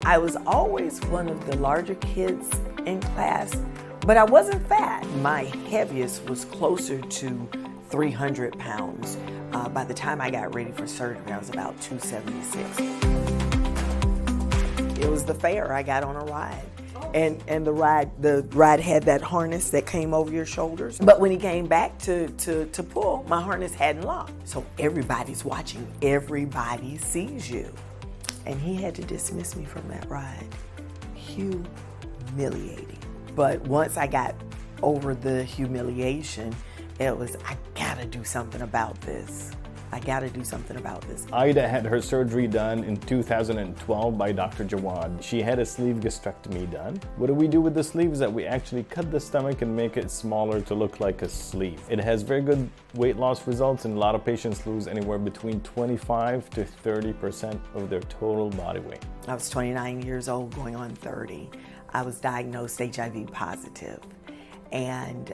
I was always one of the larger kids in class, but I wasn't fat. My heaviest was closer to 300 pounds. By the time I got ready for surgery, I was about 276. It was the fair. I got on a ride. And the ride had that harness that came over your shoulders. But when he came back to pull, my harness hadn't locked. So everybody's watching. Everybody sees you. And he had to dismiss me from that ride. Humiliating. But once I got over the humiliation, it was, I gotta do something about this. I gotta do something about this. Ida had her surgery done in 2012 by Dr. Jawad. She had a sleeve gastrectomy done. What do we do with the sleeve is that we actually cut the stomach and make it smaller to look like a sleeve. It has very good weight loss results, and a lot of patients lose anywhere between 25 to 30% of their total body weight. I was 29 years old, going on 30. I was diagnosed HIV positive. And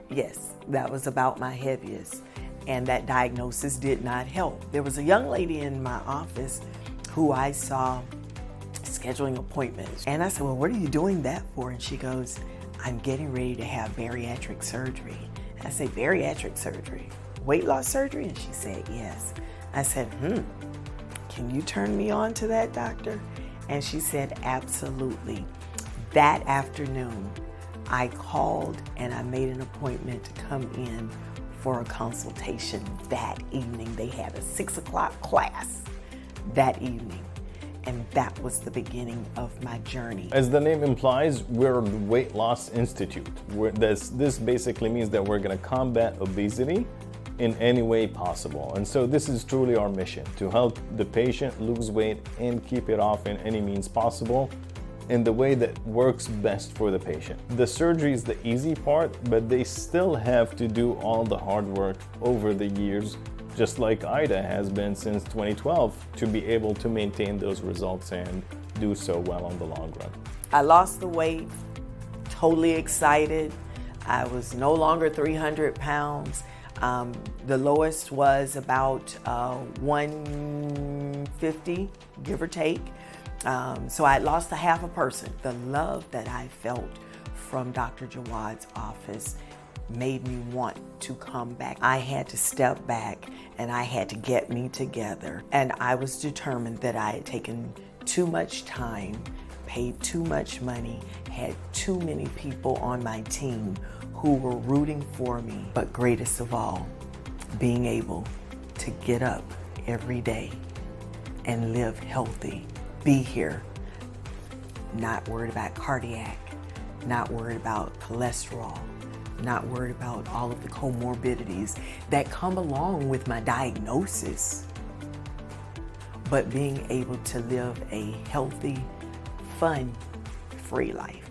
yes, that was about my heaviest. And that diagnosis did not help. There was a young lady in my office who I saw scheduling appointments. And I said, well, what are you doing that for? And she goes, I'm getting ready to have bariatric surgery. And I said, bariatric surgery? Weight loss surgery? And she said, yes. I said, can you turn me on to that, doctor? And she said, absolutely. That afternoon, I called and I made an appointment to come in for a consultation that evening. They had a 6 o'clock class that evening. And that was the beginning of my journey. As the name implies, we're the Weight Loss Institute. This basically means that we're gonna combat obesity in any way possible. And so this is truly our mission, to help the patient lose weight and keep it off in any means possible, in the way that works best for the patient. The surgery is the easy part, but they still have to do all the hard work over the years, just like Ida has been since 2012, to be able to maintain those results and do so well on the long run. I lost the weight, totally excited. I was no longer 300 pounds. The lowest was about 150, give or take. So I lost a half a person. The love that I felt from Dr. Jawad's office made me want to come back. I had to step back and I had to get me together. And I was determined that I had taken too much time, paid too much money, had too many people on my team who were rooting for me. But greatest of all, being able to get up every day and live healthy. Be here, not worried about cardiac, not worried about cholesterol, not worried about all of the comorbidities that come along with my diagnosis, but being able to live a healthy, fun, free life.